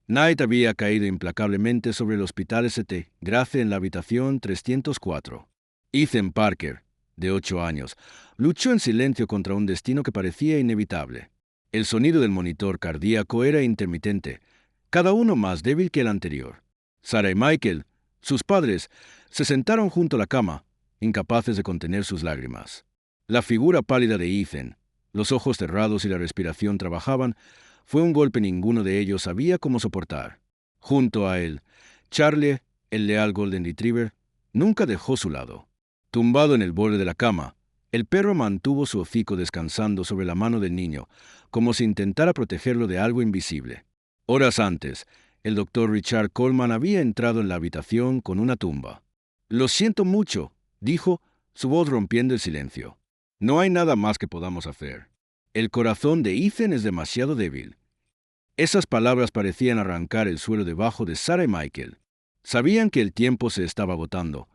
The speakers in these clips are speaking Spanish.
Knight había caído implacablemente sobre el hospital St. Grace en la habitación 304. Ethan Parker, de 8 años, luchó en silencio contra un destino que parecía inevitable. El sonido del monitor cardíaco era intermitente, cada uno más débil que el anterior. Sarah y Michael, sus padres, se sentaron junto a la cama, incapaces de contener sus lágrimas. La figura pálida de Ethan, los ojos cerrados y la respiración trabajaban, fue un golpe ninguno de ellos sabía cómo soportar. Junto a él, Charlie, el leal Golden Retriever, nunca dejó su lado. Tumbado en el borde de la cama, el perro mantuvo su hocico descansando sobre la mano del niño, como si intentara protegerlo de algo invisible. Horas antes, el doctor Richard Coleman había entrado en la habitación con una tumba. «Lo siento mucho», dijo, su voz rompiendo el silencio. «No hay nada más que podamos hacer. El corazón de Ethan es demasiado débil». Esas palabras parecían arrancar el suelo debajo de Sarah y Michael. Sabían que el tiempo se estaba agotando,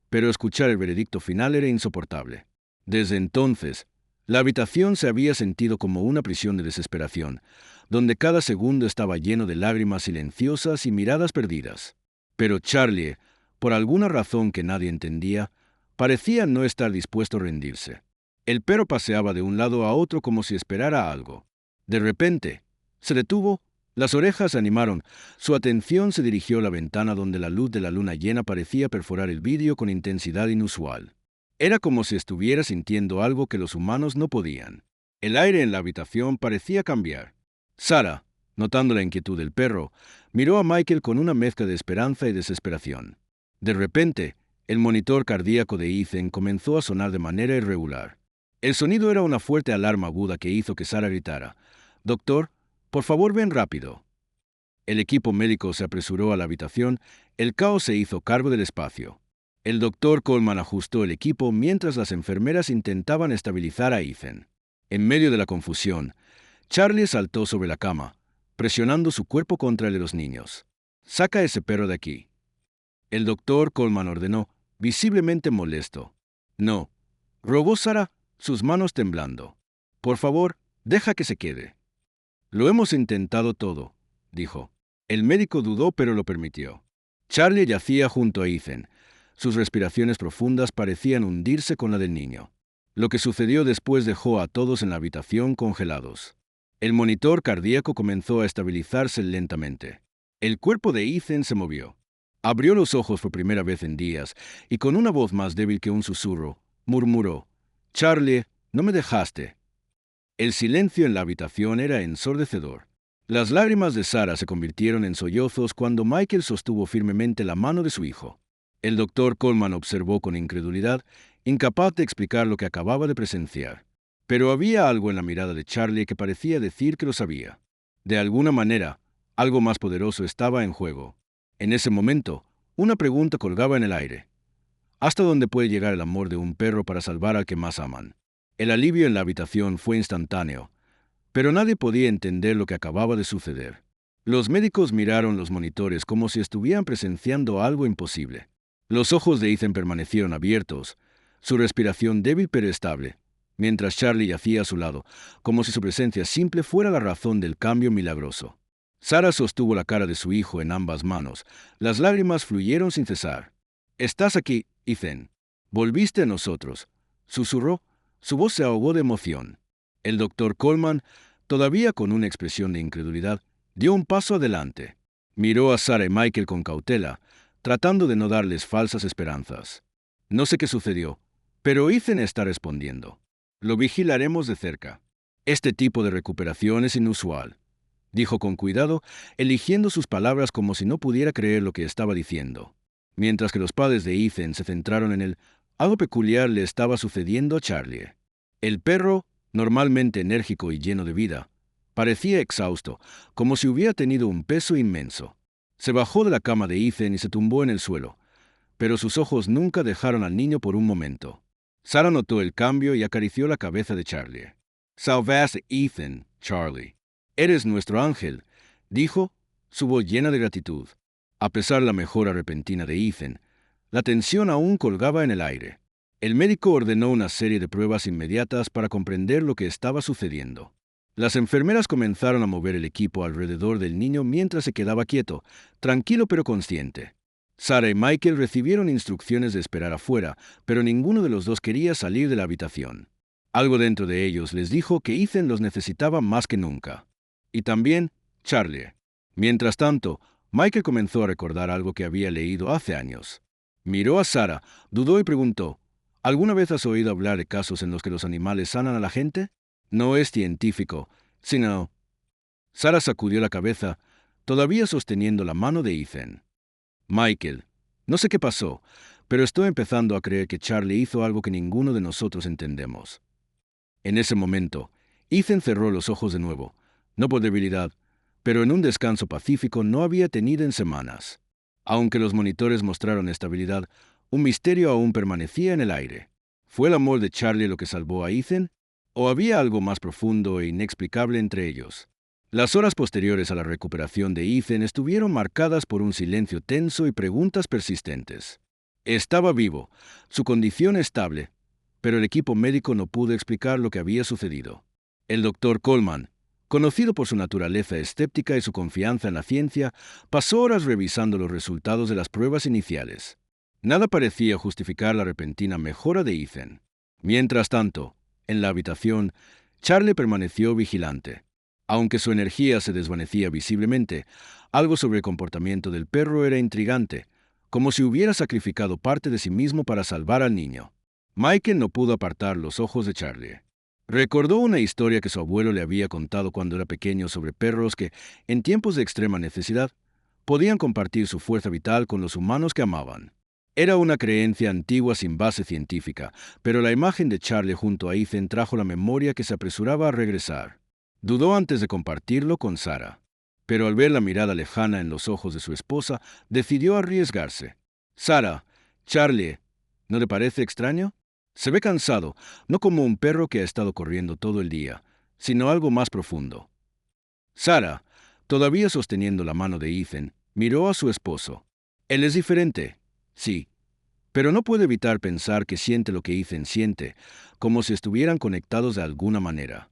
pero escuchar el veredicto final era insoportable. Desde entonces, la habitación se había sentido como una prisión de desesperación, donde cada segundo estaba lleno de lágrimas silenciosas y miradas perdidas. Pero Charlie, por alguna razón que nadie entendía, parecía no estar dispuesto a rendirse. El perro paseaba de un lado a otro como si esperara algo. De repente, se detuvo, las orejas se animaron, su atención se dirigió a la ventana donde la luz de la luna llena parecía perforar el vidrio con intensidad inusual. Era como si estuviera sintiendo algo que los humanos no podían. El aire en la habitación parecía cambiar. Sarah, notando la inquietud del perro, miró a Michael con una mezcla de esperanza y desesperación. De repente, el monitor cardíaco de Ethan comenzó a sonar de manera irregular. El sonido era una fuerte alarma aguda que hizo que Sarah gritara: «Doctor, por favor, ven rápido». El equipo médico se apresuró a la habitación, el caos se hizo cargo del espacio. El doctor Coleman ajustó el equipo mientras las enfermeras intentaban estabilizar a Ethan. En medio de la confusión, Charlie saltó sobre la cama, presionando su cuerpo contra el de los niños. «Saca a ese perro de aquí». El doctor Coleman ordenó, visiblemente molesto. «No», rogó Sarah, sus manos temblando. «Por favor, deja que se quede». «Lo hemos intentado todo», dijo. El médico dudó, pero lo permitió. Charlie yacía junto a Ethan. Sus respiraciones profundas parecían hundirse con la del niño. Lo que sucedió después dejó a todos en la habitación congelados. El monitor cardíaco comenzó a estabilizarse lentamente. El cuerpo de Ethan se movió. Abrió los ojos por primera vez en días y con una voz más débil que un susurro, murmuró: «Charlie, no me dejaste». El silencio en la habitación era ensordecedor. Las lágrimas de Sarah se convirtieron en sollozos cuando Michael sostuvo firmemente la mano de su hijo. El doctor Coleman observó con incredulidad, incapaz de explicar lo que acababa de presenciar. Pero había algo en la mirada de Charlie que parecía decir que lo sabía. De alguna manera, algo más poderoso estaba en juego. En ese momento, una pregunta colgaba en el aire. ¿Hasta dónde puede llegar el amor de un perro para salvar al que más aman? El alivio en la habitación fue instantáneo, pero nadie podía entender lo que acababa de suceder. Los médicos miraron los monitores como si estuvieran presenciando algo imposible. Los ojos de Ethan permanecieron abiertos, su respiración débil pero estable, mientras Charlie yacía a su lado, como si su presencia simple fuera la razón del cambio milagroso. Sarah sostuvo la cara de su hijo en ambas manos. Las lágrimas fluyeron sin cesar. «Estás aquí, Ethan. Volviste a nosotros», susurró. Su voz se ahogó de emoción. El doctor Coleman, todavía con una expresión de incredulidad, dio un paso adelante. Miró a Sarah y Michael con cautela, tratando de no darles falsas esperanzas. «No sé qué sucedió, pero Ethan está respondiendo. Lo vigilaremos de cerca. Este tipo de recuperación es inusual», dijo con cuidado, eligiendo sus palabras como si no pudiera creer lo que estaba diciendo. Mientras que los padres de Ethan se centraron en él, algo peculiar le estaba sucediendo a Charlie. El perro, normalmente enérgico y lleno de vida, parecía exhausto, como si hubiera tenido un peso inmenso. Se bajó de la cama de Ethan y se tumbó en el suelo, pero sus ojos nunca dejaron al niño por un momento. Sarah notó el cambio y acarició la cabeza de Charlie. «Salvaste, Ethan, Charlie. Eres nuestro ángel», dijo, su voz llena de gratitud. A pesar de la mejora repentina de Ethan, la tensión aún colgaba en el aire. El médico ordenó una serie de pruebas inmediatas para comprender lo que estaba sucediendo. Las enfermeras comenzaron a mover el equipo alrededor del niño mientras se quedaba quieto, tranquilo pero consciente. Sarah y Michael recibieron instrucciones de esperar afuera, pero ninguno de los dos quería salir de la habitación. Algo dentro de ellos les dijo que Ethan los necesitaba más que nunca. Y también Charlie. Mientras tanto, Michael comenzó a recordar algo que había leído hace años. Miró a Sarah, dudó y preguntó, ¿alguna vez has oído hablar de casos en los que los animales sanan a la gente? No es científico, sino... Sarah sacudió la cabeza, todavía sosteniendo la mano de Ethan. Michael, no sé qué pasó, pero estoy empezando a creer que Charlie hizo algo que ninguno de nosotros entendemos. En ese momento, Ethan cerró los ojos de nuevo, no por debilidad, pero en un descanso pacífico no había tenido en semanas. Aunque los monitores mostraron estabilidad, un misterio aún permanecía en el aire. ¿Fue el amor de Charlie lo que salvó a Ethan? ¿O había algo más profundo e inexplicable entre ellos? Las horas posteriores a la recuperación de Ethan estuvieron marcadas por un silencio tenso y preguntas persistentes. Estaba vivo, su condición estable, pero el equipo médico no pudo explicar lo que había sucedido. El doctor Coleman, conocido por su naturaleza escéptica y su confianza en la ciencia, pasó horas revisando los resultados de las pruebas iniciales. Nada parecía justificar la repentina mejora de Ethan. Mientras tanto, en la habitación, Charlie permaneció vigilante. Aunque su energía se desvanecía visiblemente, algo sobre el comportamiento del perro era intrigante, como si hubiera sacrificado parte de sí mismo para salvar al niño. Michael no pudo apartar los ojos de Charlie. Recordó una historia que su abuelo le había contado cuando era pequeño sobre perros que, en tiempos de extrema necesidad, podían compartir su fuerza vital con los humanos que amaban. Era una creencia antigua sin base científica, pero la imagen de Charlie junto a Ethan trajo la memoria que se apresuraba a regresar. Dudó antes de compartirlo con Sarah, pero al ver la mirada lejana en los ojos de su esposa, decidió arriesgarse. Sarah, Charlie, ¿no le parece extraño? Se ve cansado, no como un perro que ha estado corriendo todo el día, sino algo más profundo. Sarah, todavía sosteniendo la mano de Ethan, miró a su esposo. Él es diferente, sí, pero no puede evitar pensar que siente lo que Ethan siente, como si estuvieran conectados de alguna manera.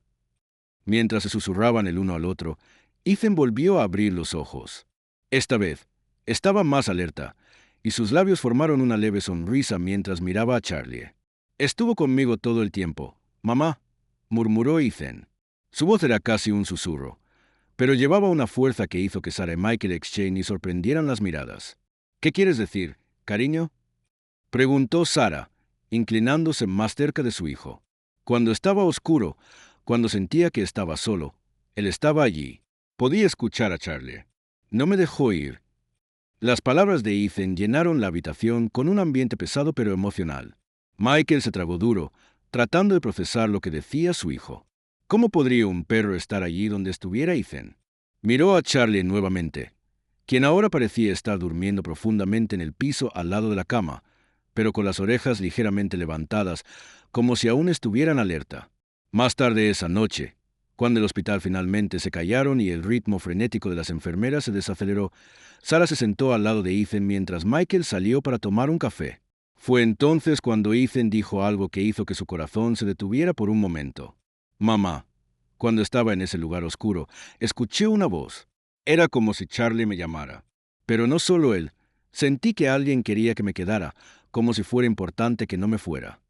Mientras se susurraban el uno al otro, Ethan volvió a abrir los ojos. Esta vez, estaba más alerta, y sus labios formaron una leve sonrisa mientras miraba a Charlie. Estuvo conmigo todo el tiempo, mamá, murmuró Ethan. Su voz era casi un susurro, pero llevaba una fuerza que hizo que Sarah y Michael Exchaney sorprendieran las miradas. ¿Qué quieres decir, cariño?, preguntó Sarah, inclinándose más cerca de su hijo. Cuando estaba oscuro, cuando sentía que estaba solo, él estaba allí. Podía escuchar a Charlie. No me dejó ir. Las palabras de Ethan llenaron la habitación con un ambiente pesado pero emocional. Michael se tragó duro, tratando de procesar lo que decía su hijo. ¿Cómo podría un perro estar allí donde estuviera Ethan? Miró a Charlie nuevamente, quien ahora parecía estar durmiendo profundamente en el piso al lado de la cama, pero con las orejas ligeramente levantadas, como si aún estuvieran alerta. Más tarde esa noche, cuando el hospital finalmente se callaron y el ritmo frenético de las enfermeras se desaceleró, Sarah se sentó al lado de Ethan mientras Michael salió para tomar un café. Fue entonces cuando Ethan dijo algo que hizo que su corazón se detuviera por un momento. Mamá, cuando estaba en ese lugar oscuro, escuché una voz. Era como si Charlie me llamara. Pero no solo él. Sentí que alguien quería que me quedara, como si fuera importante que no me fuera.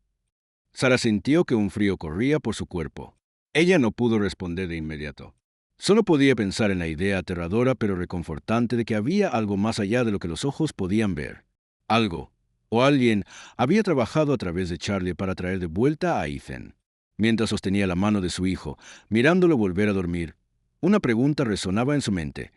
Sarah sintió que un frío corría por su cuerpo. Ella no pudo responder de inmediato. Solo podía pensar en la idea aterradora pero reconfortante de que había algo más allá de lo que los ojos podían ver. Algo, o alguien, había trabajado a través de Charlie para traer de vuelta a Ethan. Mientras sostenía la mano de su hijo, mirándolo volver a dormir, una pregunta resonaba en su mente.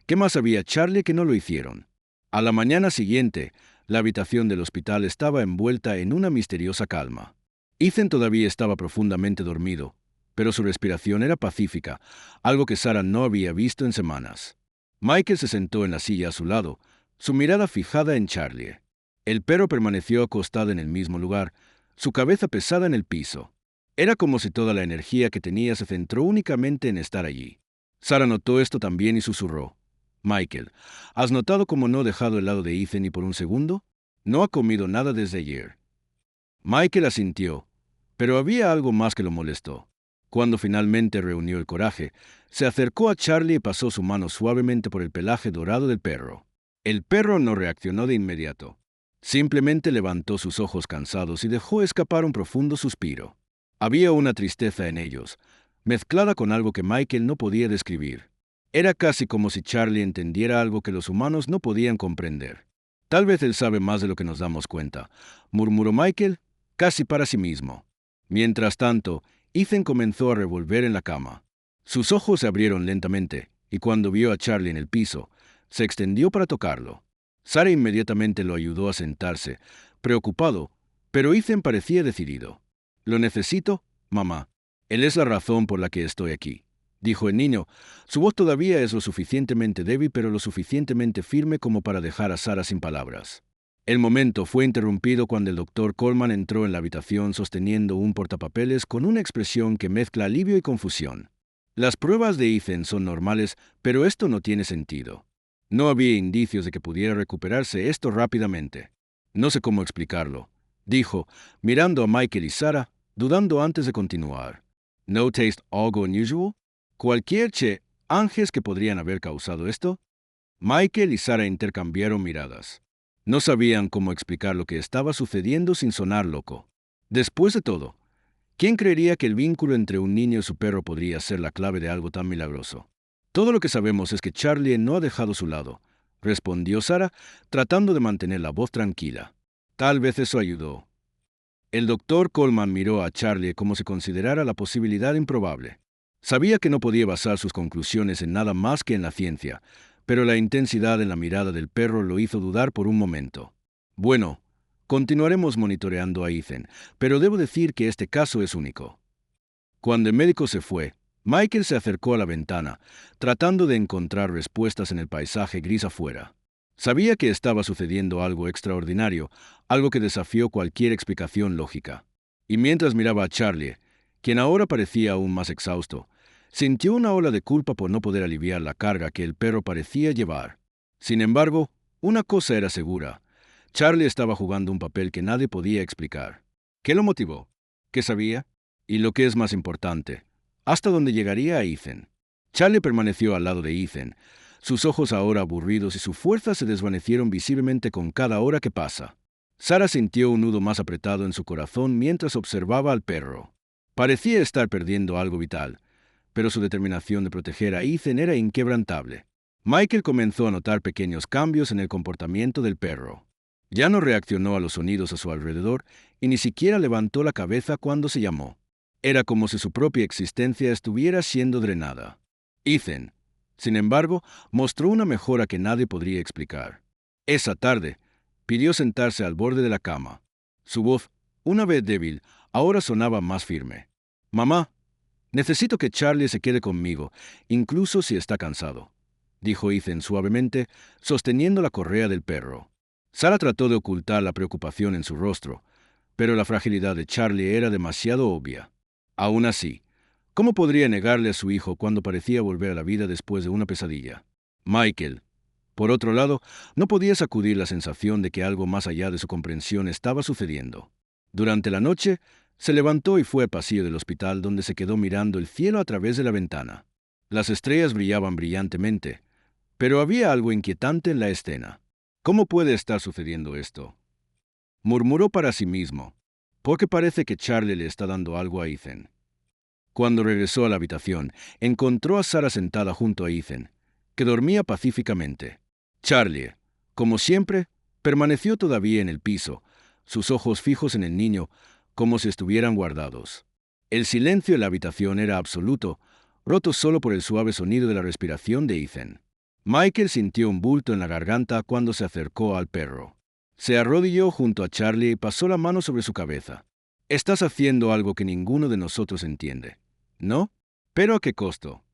¿Qué más sabía Charlie que no lo hicieron? A la mañana siguiente, la habitación del hospital estaba envuelta en una misteriosa calma. Ethan todavía estaba profundamente dormido, pero su respiración era pacífica, algo que Sarah no había visto en semanas. Michael se sentó en la silla a su lado, su mirada fijada en Charlie. El perro permaneció acostado en el mismo lugar, su cabeza pesada en el piso. Era como si toda la energía que tenía se centró únicamente en estar allí. Sarah notó esto también y susurró. Michael, ¿has notado cómo no he dejado el lado de Ethan ni por un segundo? No ha comido nada desde ayer. Michael asintió, pero había algo más que lo molestó. Cuando finalmente reunió el coraje, se acercó a Charlie y pasó su mano suavemente por el pelaje dorado del perro. El perro no reaccionó de inmediato. Simplemente levantó sus ojos cansados y dejó escapar un profundo suspiro. Había una tristeza en ellos, mezclada con algo que Michael no podía describir. Era casi como si Charlie entendiera algo que los humanos no podían comprender. Tal vez él sabe más de lo que nos damos cuenta, murmuró Michael, casi para sí mismo. Mientras tanto, Ethan comenzó a revolver en la cama. Sus ojos se abrieron lentamente, y cuando vio a Charlie en el piso, se extendió para tocarlo. Sarah inmediatamente lo ayudó a sentarse, preocupado, pero Ethan parecía decidido. «Lo necesito, mamá. Él es la razón por la que estoy aquí», dijo el niño. Su voz todavía es lo suficientemente débil, pero lo suficientemente firme como para dejar a Sarah sin palabras. El momento fue interrumpido cuando el doctor Coleman entró en la habitación sosteniendo un portapapeles con una expresión que mezcla alivio y confusión. «Las pruebas de Ethan son normales, pero esto no tiene sentido. No había indicios de que pudiera recuperarse esto rápidamente. No sé cómo explicarlo», dijo, mirando a Michael y Sarah, dudando antes de continuar. «¿Notaste algo unusual? ¿Cualquier ángeles que podrían haber causado esto?» Michael y Sarah intercambiaron miradas. No sabían cómo explicar lo que estaba sucediendo sin sonar loco. Después de todo, ¿quién creería que el vínculo entre un niño y su perro podría ser la clave de algo tan milagroso? «Todo lo que sabemos es que Charlie no ha dejado su lado», respondió Sarah, tratando de mantener la voz tranquila. «Tal vez eso ayudó». El doctor Coleman miró a Charlie como si considerara la posibilidad improbable. Sabía que no podía basar sus conclusiones en nada más que en la ciencia, pero la intensidad en la mirada del perro lo hizo dudar por un momento. «Bueno, continuaremos monitoreando a Ethan, pero debo decir que este caso es único». Cuando el médico se fue, Michael se acercó a la ventana, tratando de encontrar respuestas en el paisaje gris afuera. Sabía que estaba sucediendo algo extraordinario, algo que desafió cualquier explicación lógica. Y mientras miraba a Charlie, quien ahora parecía aún más exhausto, sintió una ola de culpa por no poder aliviar la carga que el perro parecía llevar. Sin embargo, una cosa era segura: Charlie estaba jugando un papel que nadie podía explicar. ¿Qué lo motivó? ¿Qué sabía? Y lo que es más importante, ¿hasta dónde llegaría a Ethan? Charlie permaneció al lado de Ethan, sus ojos ahora aburridos y su fuerza se desvanecieron visiblemente con cada hora que pasa. Sarah sintió un nudo más apretado en su corazón mientras observaba al perro. Parecía estar perdiendo algo vital, pero su determinación de proteger a Ethan era inquebrantable. Michael comenzó a notar pequeños cambios en el comportamiento del perro. Ya no reaccionó a los sonidos a su alrededor y ni siquiera levantó la cabeza cuando se llamó. Era como si su propia existencia estuviera siendo drenada. Ethan, sin embargo, mostró una mejora que nadie podría explicar. Esa tarde, pidió sentarse al borde de la cama. Su voz, una vez débil, ahora sonaba más firme. «Mamá, necesito que Charlie se quede conmigo, incluso si está cansado», dijo Ethan suavemente, sosteniendo la correa del perro. Sarah trató de ocultar la preocupación en su rostro, pero la fragilidad de Charlie era demasiado obvia. Aún así, ¿cómo podría negarle a su hijo cuando parecía volver a la vida después de una pesadilla? Michael, por otro lado, no podía sacudir la sensación de que algo más allá de su comprensión estaba sucediendo. Durante la noche, se levantó y fue al pasillo del hospital, donde se quedó mirando el cielo a través de la ventana. Las estrellas brillaban brillantemente, pero había algo inquietante en la escena. «¿Cómo puede estar sucediendo esto?», murmuró para sí mismo. «Porque parece que Charlie le está dando algo a Ethan». Cuando regresó a la habitación, encontró a Sarah sentada junto a Ethan, que dormía pacíficamente. Charlie, como siempre, permaneció todavía en el piso, sus ojos fijos en el niño, como si estuvieran guardados. El silencio en la habitación era absoluto, roto solo por el suave sonido de la respiración de Ethan. Michael sintió un bulto en la garganta cuando se acercó al perro. Se arrodilló junto a Charlie y pasó la mano sobre su cabeza. «Estás haciendo algo que ninguno de nosotros entiende, ¿no? ¿Pero a qué costo?».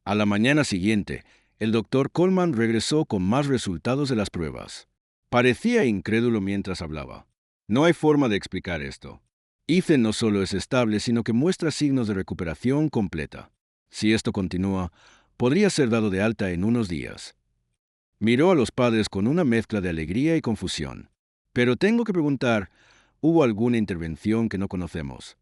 A la mañana siguiente, el doctor Coleman regresó con más resultados de las pruebas. Parecía incrédulo mientras hablaba. «No hay forma de explicar esto. Ethan no solo es estable, sino que muestra signos de recuperación completa. Si esto continúa, podría ser dado de alta en unos días». Miró a los padres con una mezcla de alegría y confusión. «Pero tengo que preguntar, ¿hubo alguna intervención que no conocemos?».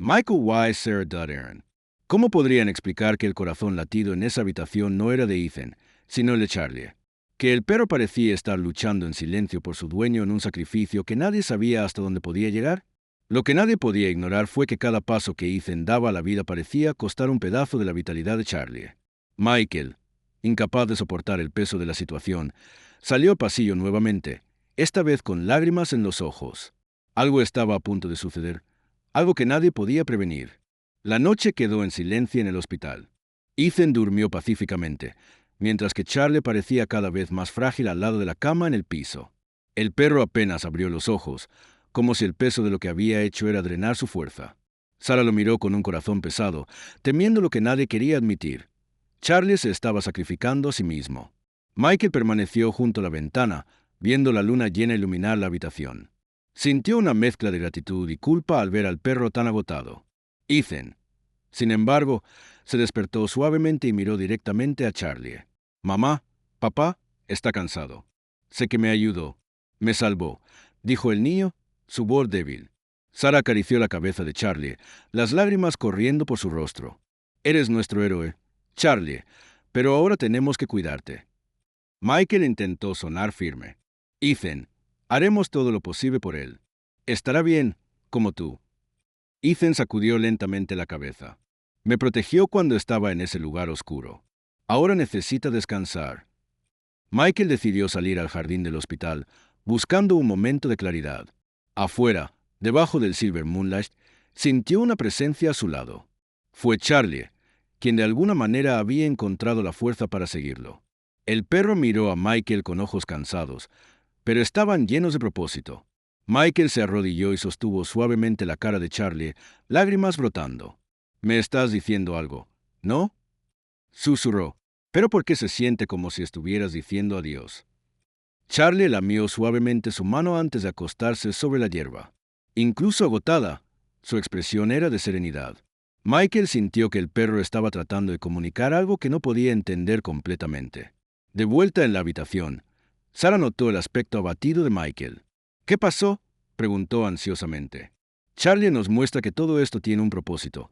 Michael Y. Sarah Aaron. ¿Cómo podrían explicar que el corazón latido en esa habitación no era de Ethan, sino el de Charlie? Que el perro parecía estar luchando en silencio por su dueño en un sacrificio que nadie sabía hasta dónde podía llegar. Lo que nadie podía ignorar fue que cada paso que Ethan daba a la vida parecía costar un pedazo de la vitalidad de Charlie. Michael, incapaz de soportar el peso de la situación, salió al pasillo nuevamente, esta vez con lágrimas en los ojos. Algo estaba a punto de suceder, algo que nadie podía prevenir. La noche quedó en silencio en el hospital. Ethan durmió pacíficamente, mientras que Charlie parecía cada vez más frágil al lado de la cama en el piso. El perro apenas abrió los ojos, como si el peso de lo que había hecho era drenar su fuerza. Sarah lo miró con un corazón pesado, temiendo lo que nadie quería admitir. Charlie se estaba sacrificando a sí mismo. Michael permaneció junto a la ventana, viendo la luna llena iluminar la habitación. Sintió una mezcla de gratitud y culpa al ver al perro tan agotado. Ethan, sin embargo, se despertó suavemente y miró directamente a Charlie. «Mamá, papá, está cansado. Sé que me ayudó. Me salvó», dijo el niño, su voz débil. Sarah acarició la cabeza de Charlie, las lágrimas corriendo por su rostro. «Eres nuestro héroe, Charlie, pero ahora tenemos que cuidarte». Michael intentó sonar firme. «Ethan, haremos todo lo posible por él. Estará bien, como tú». Ethan sacudió lentamente la cabeza. «Me protegió cuando estaba en ese lugar oscuro. Ahora necesita descansar». Michael decidió salir al jardín del hospital, buscando un momento de claridad. Afuera, debajo del Silver Moonlight, sintió una presencia a su lado. Fue Charlie, quien de alguna manera había encontrado la fuerza para seguirlo. El perro miró a Michael con ojos cansados, pero estaban llenos de propósito. Michael se arrodilló y sostuvo suavemente la cara de Charlie, lágrimas brotando. «Me estás diciendo algo, ¿no?», susurró. «Pero ¿por qué se siente como si estuvieras diciendo adiós?». Charlie lamió suavemente su mano antes de acostarse sobre la hierba. Incluso agotada, su expresión era de serenidad. Michael sintió que el perro estaba tratando de comunicar algo que no podía entender completamente. De vuelta en la habitación, Sarah notó el aspecto abatido de Michael. «¿Qué pasó?», preguntó ansiosamente. «Charlie nos muestra que todo esto tiene un propósito»,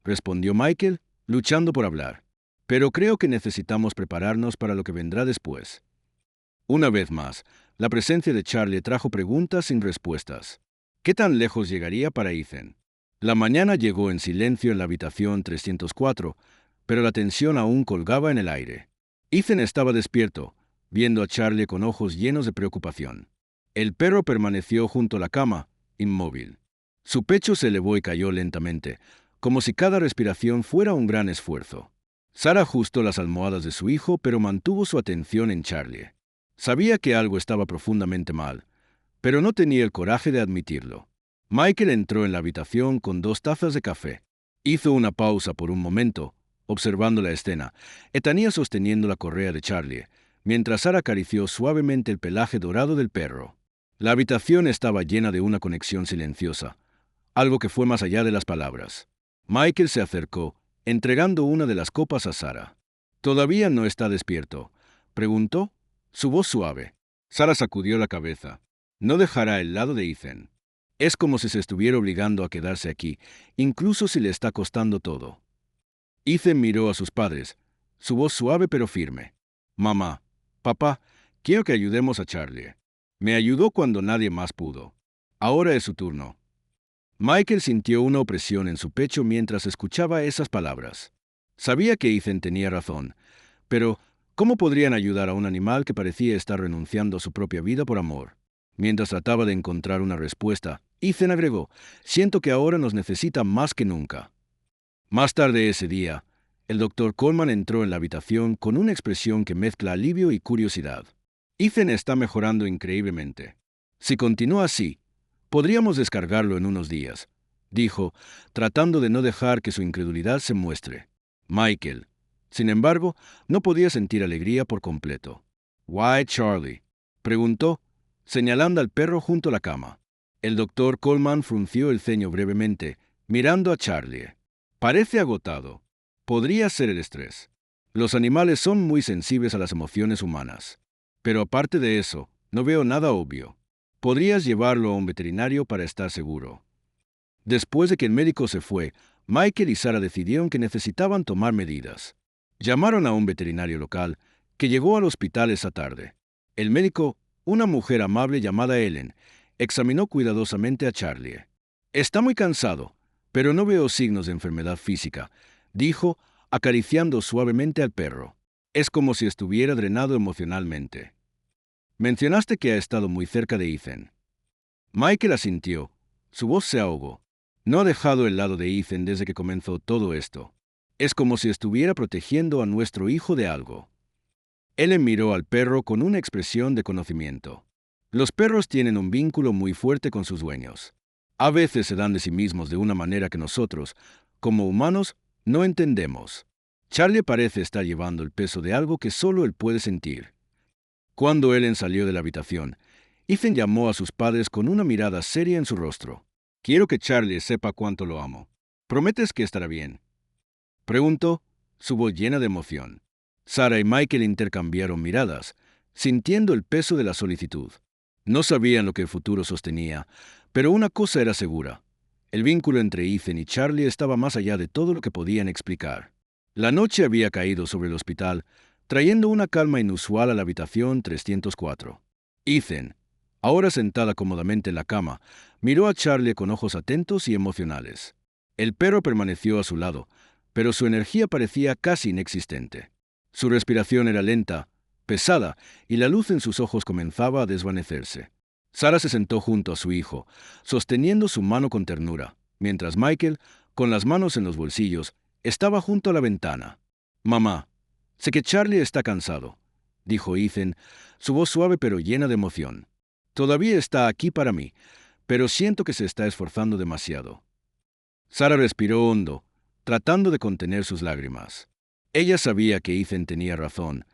respondió Michael, luchando por hablar. «Pero creo que necesitamos prepararnos para lo que vendrá después». Una vez más, la presencia de Charlie trajo preguntas sin respuestas. ¿Qué tan lejos llegaría para Ethan? La mañana llegó en silencio en la habitación 304, pero la tensión aún colgaba en el aire. Ethan estaba despierto, viendo a Charlie con ojos llenos de preocupación. El perro permaneció junto a la cama, inmóvil. Su pecho se elevó y cayó lentamente, como si cada respiración fuera un gran esfuerzo. Sarah ajustó las almohadas de su hijo, pero mantuvo su atención en Charlie. Sabía que algo estaba profundamente mal, pero no tenía el coraje de admitirlo. Michael entró en la habitación con 2 tazas de café. Hizo una pausa por un momento, observando la escena, Ethania sosteniendo la correa de Charlie, mientras Sarah acarició suavemente el pelaje dorado del perro. La habitación estaba llena de una conexión silenciosa, algo que fue más allá de las palabras. Michael se acercó, entregando una de las copas a Sarah. «¿Todavía no está despierto?», preguntó, su voz suave. Sarah sacudió la cabeza. «No dejará el lado de Ethan. Es como si se estuviera obligando a quedarse aquí, incluso si le está costando todo». Ethan miró a sus padres, su voz suave pero firme. «Mamá, papá, quiero que ayudemos a Charlie. Me ayudó cuando nadie más pudo. Ahora es su turno». Michael sintió una opresión en su pecho mientras escuchaba esas palabras. Sabía que Ethan tenía razón, pero ¿cómo podrían ayudar a un animal que parecía estar renunciando a su propia vida por amor? Mientras trataba de encontrar una respuesta, Ethan agregó: «Siento que ahora nos necesita más que nunca». Más tarde ese día, el doctor Coleman entró en la habitación con una expresión que mezcla alivio y curiosidad. «Ethan está mejorando increíblemente. Si continúa así, podríamos descargarlo en unos días», dijo, tratando de no dejar que su incredulidad se muestre. Michael, sin embargo, no podía sentir alegría por completo. «¿Why, Charlie?», preguntó, señalando al perro junto a la cama. El doctor Coleman frunció el ceño brevemente, mirando a Charlie. «Parece agotado. Podría ser el estrés. Los animales son muy sensibles a las emociones humanas. Pero aparte de eso, no veo nada obvio. Podrías llevarlo a un veterinario para estar seguro». Después de que el médico se fue, Michael y Sarah decidieron que necesitaban tomar medidas. Llamaron a un veterinario local, que llegó al hospital esa tarde. El médico, una mujer amable llamada Ellen, examinó cuidadosamente a Charlie. «Está muy cansado, pero no veo signos de enfermedad física», dijo, acariciando suavemente al perro. «Es como si estuviera drenado emocionalmente». «Mencionaste que ha estado muy cerca de Ethan». Michael asintió. Su voz se ahogó. «No ha dejado el lado de Ethan desde que comenzó todo esto. Es como si estuviera protegiendo a nuestro hijo de algo». Ellen miró al perro con una expresión de conocimiento. Los perros tienen un vínculo muy fuerte con sus dueños. A veces se dan de sí mismos de una manera que nosotros, como humanos, no entendemos. Charlie parece estar llevando el peso de algo que solo él puede sentir. Cuando Ellen salió de la habitación, Ethan llamó a sus padres con una mirada seria en su rostro. «Quiero que Charlie sepa cuánto lo amo. ¿Prometes que estará bien?», preguntó, su voz llena de emoción. Sarah y Michael intercambiaron miradas, sintiendo el peso de la solicitud. No sabían lo que el futuro sostenía, pero una cosa era segura. El vínculo entre Ethan y Charlie estaba más allá de todo lo que podían explicar. La noche había caído sobre el hospital, trayendo una calma inusual a la habitación 304. Ethan, ahora sentada cómodamente en la cama, miró a Charlie con ojos atentos y emocionales. El perro permaneció a su lado, pero su energía parecía casi inexistente. Su respiración era lenta, pesada, y la luz en sus ojos comenzaba a desvanecerse. Sarah se sentó junto a su hijo, sosteniendo su mano con ternura, mientras Michael, con las manos en los bolsillos, estaba junto a la ventana. «Mamá, sé que Charlie está cansado», dijo Ethan, su voz suave pero llena de emoción. «Todavía está aquí para mí, pero siento que se está esforzando demasiado». Sarah respiró hondo, tratando de contener sus lágrimas. Ella sabía que Ethan tenía razón,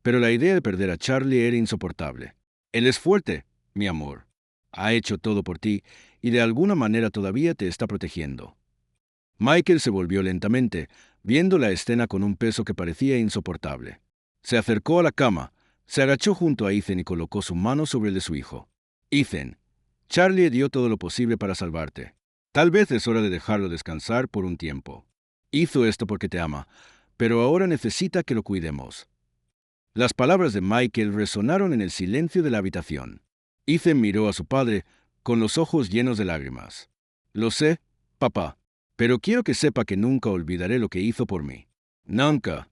pero la idea de perder a Charlie era insoportable. «Él es fuerte, mi amor. Ha hecho todo por ti y de alguna manera todavía te está protegiendo». Michael se volvió lentamente, viendo la escena con un peso que parecía insoportable. Se acercó a la cama, se agachó junto a Ethan y colocó su mano sobre el de su hijo. «Ethan, Charlie dio todo lo posible para salvarte. Tal vez es hora de dejarlo descansar por un tiempo. Hizo esto porque te ama, pero ahora necesita que lo cuidemos». Las palabras de Michael resonaron en el silencio de la habitación. Ethan miró a su padre con los ojos llenos de lágrimas. «Lo sé, papá, pero quiero que sepa que nunca olvidaré lo que hizo por mí». «Nunca».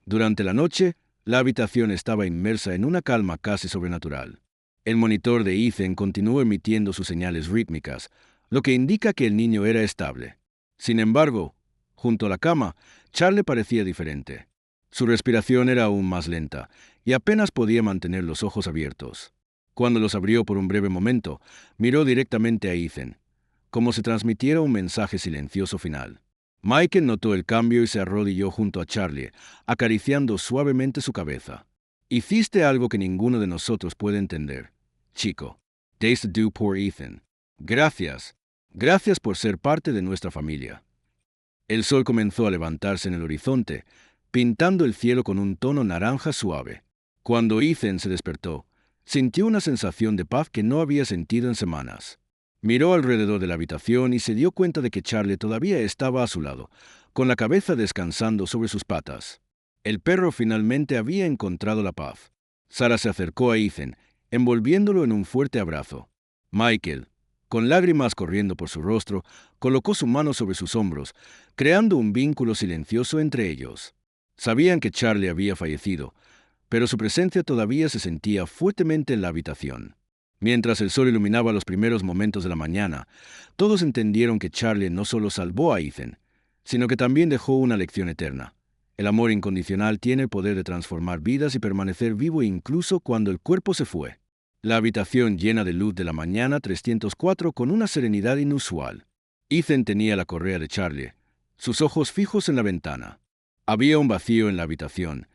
Durante la noche, la habitación estaba inmersa en una calma casi sobrenatural. El monitor de Ethan continuó emitiendo sus señales rítmicas, lo que indica que el niño era estable. Sin embargo, junto a la cama, Charlie parecía diferente. Su respiración era aún más lenta, y apenas podía mantener los ojos abiertos. Cuando los abrió por un breve momento, miró directamente a Ethan, como si transmitiera un mensaje silencioso final. Michael notó el cambio y se arrodilló junto a Charlie, acariciando suavemente su cabeza. «Hiciste algo que ninguno de nosotros puede entender, chico. Days to do por Ethan. Gracias. Gracias por ser parte de nuestra familia». El sol comenzó a levantarse en el horizonte, pintando el cielo con un tono naranja suave. Cuando Ethan se despertó, sintió una sensación de paz que no había sentido en semanas. Miró alrededor de la habitación y se dio cuenta de que Charlie todavía estaba a su lado, con la cabeza descansando sobre sus patas. El perro finalmente había encontrado la paz. Sarah se acercó a Ethan, envolviéndolo en un fuerte abrazo. Michael, con lágrimas corriendo por su rostro, colocó su mano sobre sus hombros, creando un vínculo silencioso entre ellos. Sabían que Charlie había fallecido, pero su presencia todavía se sentía fuertemente en la habitación. Mientras el sol iluminaba los primeros momentos de la mañana, todos entendieron que Charlie no solo salvó a Ethan, sino que también dejó una lección eterna. El amor incondicional tiene el poder de transformar vidas y permanecer vivo incluso cuando el cuerpo se fue. La habitación llena de luz de la mañana 304 con una serenidad inusual. Ethan tenía la correa de Charlie, sus ojos fijos en la ventana. Había un vacío en la habitación,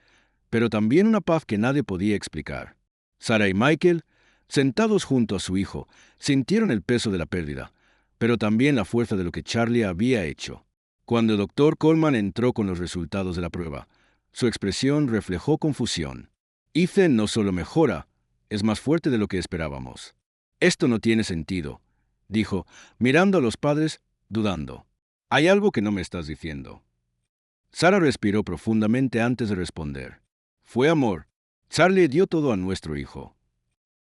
pero también una paz que nadie podía explicar. Sarah y Michael, sentados junto a su hijo, sintieron el peso de la pérdida, pero también la fuerza de lo que Charlie había hecho. Cuando el doctor Coleman entró con los resultados de la prueba, su expresión reflejó confusión. Ethan no solo mejora, es más fuerte de lo que esperábamos. «Esto no tiene sentido», dijo, mirando a los padres dudando. Hay algo que no me estás diciendo. Sara respiró profundamente antes de responder. Fue amor. Charlie dio todo a nuestro hijo.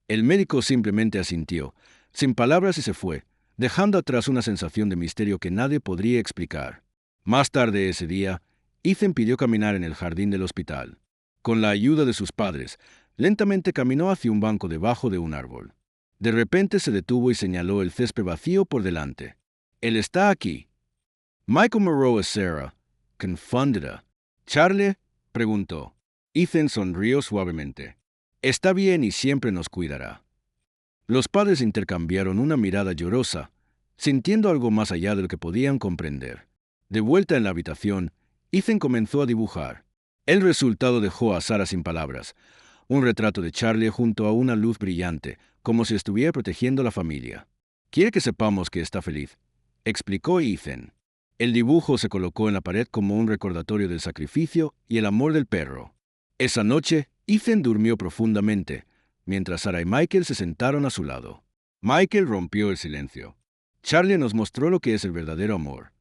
El médico simplemente asintió, sin palabras, y se fue, dejando atrás una sensación de misterio que nadie podría explicar. Más tarde ese día, Ethan pidió caminar en el jardín del hospital. Con la ayuda de sus padres, lentamente caminó hacia un banco debajo de un árbol. De repente se detuvo y señaló el césped vacío por delante. Él está aquí. Michael Moreau es Sarah, confundida. ¿Charlie? Preguntó. Ethan sonrió suavemente. Está bien y siempre nos cuidará. Los padres intercambiaron una mirada llorosa, sintiendo algo más allá de lo que podían comprender. De vuelta en la habitación, Ethan comenzó a dibujar. El resultado dejó a Sara sin palabras. Un retrato de Charlie junto a una luz brillante, como si estuviera protegiendo a la familia. «Quiere que sepamos que está feliz», explicó Ethan. El dibujo se colocó en la pared como un recordatorio del sacrificio y el amor del perro. Esa noche, Ethan durmió profundamente, mientras Sara y Michael se sentaron a su lado. Michael rompió el silencio. Charlie nos mostró lo que es el verdadero amor.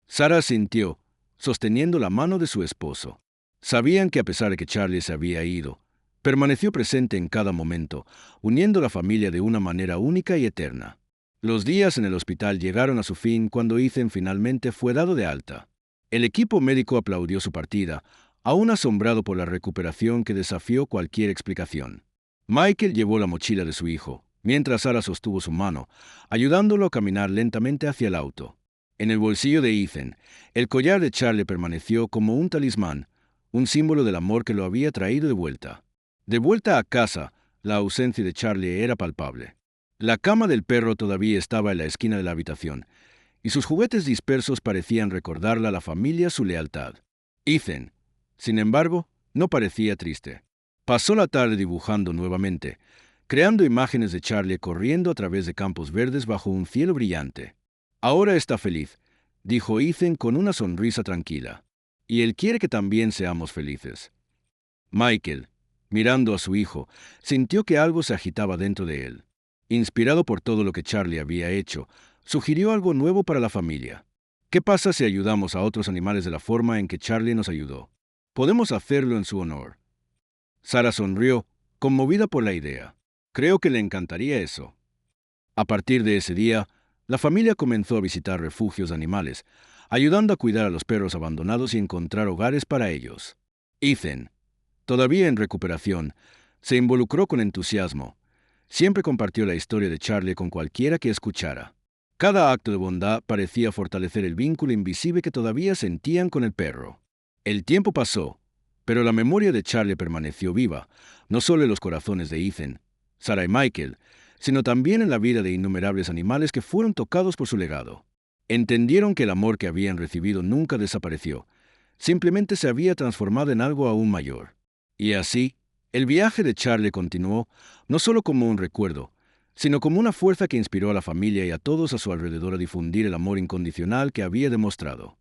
Sara sintió, sosteniendo la mano de su esposo. Sabían que a pesar de que Charlie se había ido, permaneció presente en cada momento, uniendo la familia de una manera única y eterna. Los días en el hospital llegaron a su fin cuando Ethan finalmente fue dado de alta. El equipo médico aplaudió su partida, aún asombrado por la recuperación que desafió cualquier explicación. Michael llevó la mochila de su hijo, mientras Sara sostuvo su mano, ayudándolo a caminar lentamente hacia el auto. En el bolsillo de Ethan, el collar de Charlie permaneció como un talismán, un símbolo del amor que lo había traído de vuelta. De vuelta a casa, la ausencia de Charlie era palpable. La cama del perro todavía estaba en la esquina de la habitación, y sus juguetes dispersos parecían recordarle a la familia su lealtad. Ethan, sin embargo, no parecía triste. Pasó la tarde dibujando nuevamente, creando imágenes de Charlie corriendo a través de campos verdes bajo un cielo brillante. Ahora está feliz, dijo Ethan con una sonrisa tranquila. Y él quiere que también seamos felices. Michael, mirando a su hijo, sintió que algo se agitaba dentro de él. Inspirado por todo lo que Charlie había hecho, sugirió algo nuevo para la familia. ¿Qué pasa si ayudamos a otros animales de la forma en que Charlie nos ayudó? Podemos hacerlo en su honor. Sara sonrió, conmovida por la idea. Creo que le encantaría eso. A partir de ese día, la familia comenzó a visitar refugios animales, ayudando a cuidar a los perros abandonados y encontrar hogares para ellos. Ethan, todavía en recuperación, se involucró con entusiasmo. Siempre compartió la historia de Charlie con cualquiera que escuchara. Cada acto de bondad parecía fortalecer el vínculo invisible que todavía sentían con el perro. El tiempo pasó, pero la memoria de Charlie permaneció viva, no solo en los corazones de Ethan, Sara y Michael, sino también en la vida de innumerables animales que fueron tocados por su legado. Entendieron que el amor que habían recibido nunca desapareció, simplemente se había transformado en algo aún mayor. Y así, el viaje de Charlie continuó, no solo como un recuerdo, sino como una fuerza que inspiró a la familia y a todos a su alrededor a difundir el amor incondicional que había demostrado.